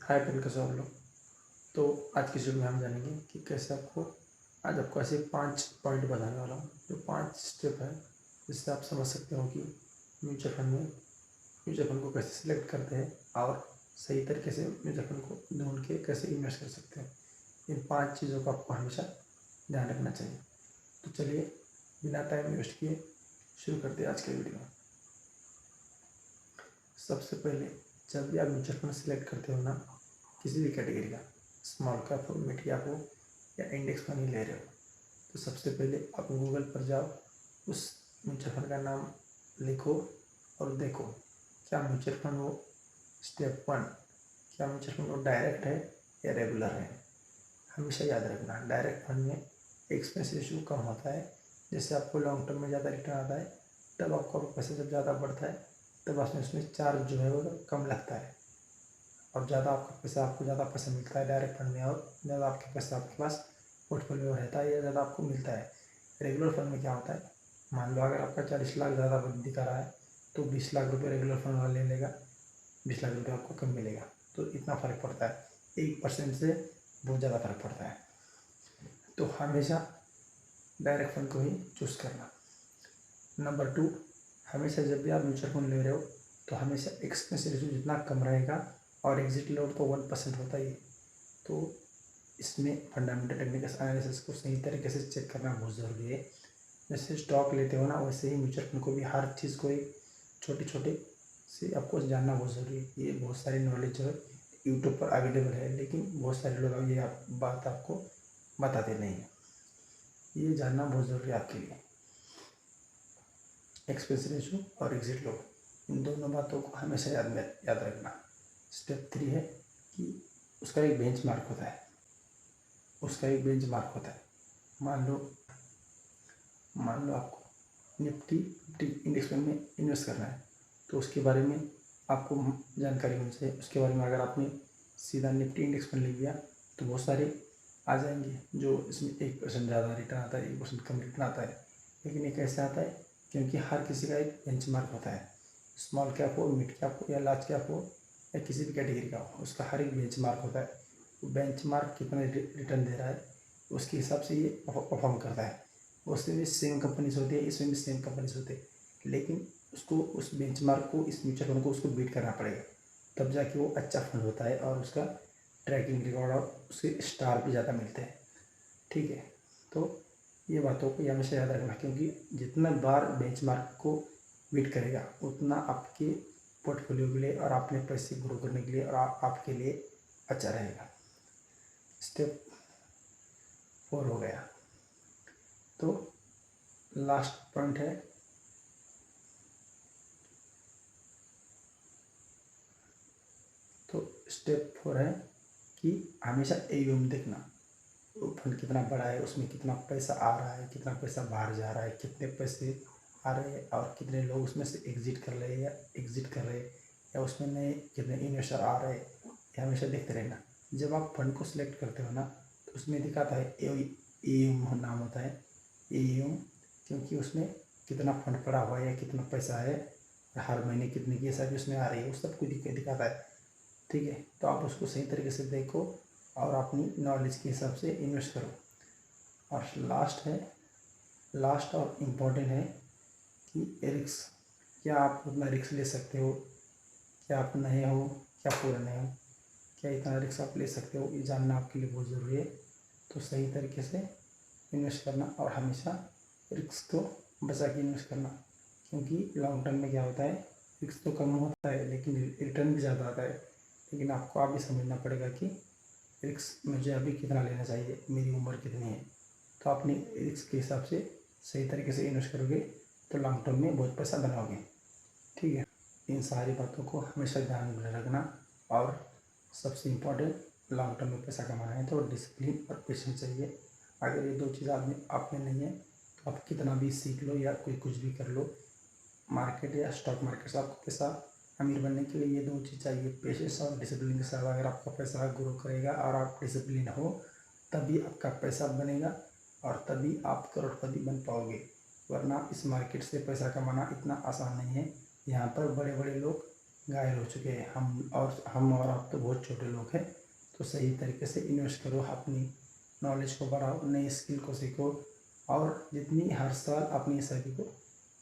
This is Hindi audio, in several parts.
हाय फ्रेंड, कैसे हो आप लोग। तो आज की वीडियो में हम जानेंगे कि कैसे आज आपको ऐसे 5 पॉइंट बताने वाला हूँ, जो 5 स्टेप है जिससे आप समझ सकते हो कि म्यूचुअल फंड को कैसे सिलेक्ट करते हैं और सही तरीके से म्यूचुअल फंड को ढूंढ के कैसे इन्वेस्ट कर सकते हैं। इन 5 चीज़ों का आपको हमेशा ध्यान रखना चाहिए। तो चलिए बिना टाइम वेस्ट किए शुरू करते हैं आज के वीडियो। सबसे पहले जब भी आप म्यूचुअल फंड सिलेक्ट करते हो ना, किसी भी कैटेगरी का, स्मॉल कैप हो, मिड कैप हो या इंडेक्स फंड ही ले रहे हो, तो सबसे पहले आप गूगल पर जाओ, उस म्यूचुअल फंड का नाम लिखो और देखो क्या म्यूचुअल फंड वो स्टेप 1, क्या म्यूचुअल फंड वो डायरेक्ट है या रेगुलर है। हमेशा याद रखना, डायरेक्ट फंड में एक्सपेंस रेशियो कम होता है, जिससे आपको लॉन्ग टर्म में ज़्यादा रिटर्न आता है। तब आपका पैसा जब ज़्यादा बढ़ता है तब उसमें चार्ज जो है वो कम लगता है और आपको ज़्यादा पैसा मिलता है डायरेक्ट फंड में, और ज़्यादा आपके पैसा आपके पास पोर्टफोलियो रहता है या ज़्यादा आपको मिलता है। रेगुलर फंड में क्या होता है, मान लो अगर आपका 40 लाख ज़्यादा दिखा रहा है तो 20 लाख रुपये रेगुलर फंड वाला ले लेगा, 20 लाख रुपये आपको कम मिलेगा। तो इतना फ़र्क पड़ता है, 1% से बहुत ज़्यादा फर्क पड़ता है। तो हमेशा डायरेक्ट फंड को ही चूज़ करना। नंबर 2, हमेशा जब भी आप म्यूचुअल फंड ले रहे हो तो हमेशा एक्सपेंस रेशियो जितना कम रहेगा, और एग्जिट लोड तो 1% होता ही है, तो इसमें फंडामेंटल टेक्निकल एनालिसिस को सही तरीके से चेक करना बहुत ज़रूरी है। जैसे स्टॉक लेते हो ना, वैसे ही म्यूचुअल फंड को भी हर चीज़ को एक छोटे छोटे से आपको जानना बहुत ज़रूरी है। ये बहुत सारी नॉलेज जो है यूट्यूब पर अवेलेबल है, लेकिन बहुत सारे लोग ये बात आपको बताते नहीं हैं। ये जानना बहुत ज़रूरी है आपके लिए। एक्सपेंस रेशियो और एग्जिट लोड, इन दोनों बातों को हमेशा याद रखना। स्टेप 3 है कि उसका एक बेंचमार्क होता है, मान लो आपको निफ्टी इंडेक्स फंड में इन्वेस्ट करना है, तो उसके बारे में आपको जानकारी होनी चाहिए। उसके बारे में अगर आपने सीधा निफ्टी इंडेक्स फंड ले लिया तो बहुत सारे आ जाएंगे जो इसमें 1% ज़्यादा रिटर्न आता है, 1% कम रिटर्न आता है। लेकिन ये कैसे आता है, क्योंकि हर किसी का एक बेंचमार्क होता है। स्मॉल कैप हो, मिड कैप हो या लार्ज कैप हो या किसी भी कैटेगरी का हो, उसका हर एक बेंचमार्क होता है। तो बेंचमार्क कितना रिटर्न दे रहा है उसके हिसाब से ये परफॉर्म करता है। उसमें भी सेम कंपनीज होती है, इसमें भी सेम कंपनीज होते हैं, लेकिन उसको उस बेंचमार्क को, इस म्यूचुअल फंड को उसको बीट करना पड़ेगा, तब जाके वो अच्छा फंड होता है और उसका ट्रैकिंग रिकॉर्ड और उसके स्टार भी ज़्यादा मिलते हैं। ठीक है, तो ये बातों को हमेशा याद रखना, क्योंकि जितना बार बेंचमार्क को बीट करेगा उतना आपके पोर्टफोलियो के लिए और अपने पैसे ग्रो करने के लिए और आपके लिए अच्छा रहेगा। स्टेप 4 हो गया। तो लास्ट पॉइंट है, तो स्टेप 4 है कि हमेशा एयूएम देखना, वो फंड कितना बड़ा है, उसमें कितना पैसा आ रहा है, कितना पैसा बाहर जा रहा है, कितने पैसे आ रहे हैं और कितने लोग उसमें से एग्जिट कर रहे हैं या उसमें नए कितने इन्वेस्टर आ रहे हैं। ये हमेशा देखते रहना। जब आप फंड को सिलेक्ट करते हो ना, तो उसमें दिखाता है एयूएम नाम होता है, एयूएम, क्योंकि उसमें कितना फंड पड़ा हुआ है या कितना पैसा है, हर महीने कितनी की भी उसमें आ रही है, वो सब कुछ दिखाता है। ठीक है, तो आप उसको सही तरीके से देखो और अपनी नॉलेज के हिसाब से इन्वेस्ट करो। और लास्ट और इम्पोर्टेंट है कि रिस्क, क्या आप उतना रिस्क ले सकते हो, क्या आप नए हो, क्या पुराने हो, क्या इतना रिस्क आप ले सकते हो, ये जानना आपके लिए बहुत ज़रूरी है। तो सही तरीके से इन्वेस्ट करना और हमेशा रिस्क को बचा के इन्वेस्ट करना, क्योंकि लॉन्ग टर्म में क्या होता है, रिस्क तो कम होता है लेकिन रिटर्न भी ज़्यादा आता है। लेकिन आपको अभी समझना पड़ेगा कि रिस्क मुझे अभी कितना लेना चाहिए, मेरी उम्र कितनी है। तो अपनी रिस्क के हिसाब से सही तरीके से इन्वेस्ट करोगे तो लॉन्ग टर्म में बहुत पैसा बनाओगे। ठीक है, इन सारी बातों को हमेशा ध्यान में रखना। और सबसे इम्पोर्टेंट, लॉन्ग टर्म में पैसा कमाना है तो डिसिप्लिन और पेशेंस चाहिए। अगर ये 2 चीज़ आप में नहीं है तो आप कितना भी सीख लो या कोई कुछ भी कर लो, मार्केट या स्टॉक मार्केट से आपको पैसा अमीर बनने के लिए ये 2 चीज़ चाहिए, पेशेंस और डिसिप्लिन के साथ अगर आपका पैसा ग्रो करेगा और आप डिसिप्लिन हो, तभी आपका पैसा बनेगा और तभी आप करोड़पति बन पाओगे। वरना इस मार्केट से पैसा कमाना इतना आसान नहीं है। यहाँ पर बड़े बड़े लोग घायल हो चुके हैं हम और आप तो बहुत छोटे लोग हैं। तो सही तरीके से इन्वेस्ट करो, अपनी नॉलेज को बढ़ाओ, नई स्किल को सीखो और जितनी हर साल अपनी एसआईपी को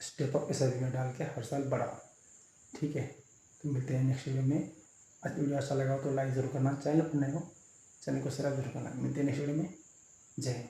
स्टेप अप एसआईपी में डाल के हर साल बढ़ाओ। ठीक है, तो मिलते हैं नेक्स्ट वीडियो में। आज वीडियो अच्छा लगा हो तो लाइक ज़रूर करना, चैनल पर नए हो चैनल को सब्सक्राइब जरूर करना। मिलते हैं नेक्स्ट वीडियो में। जय हिंद।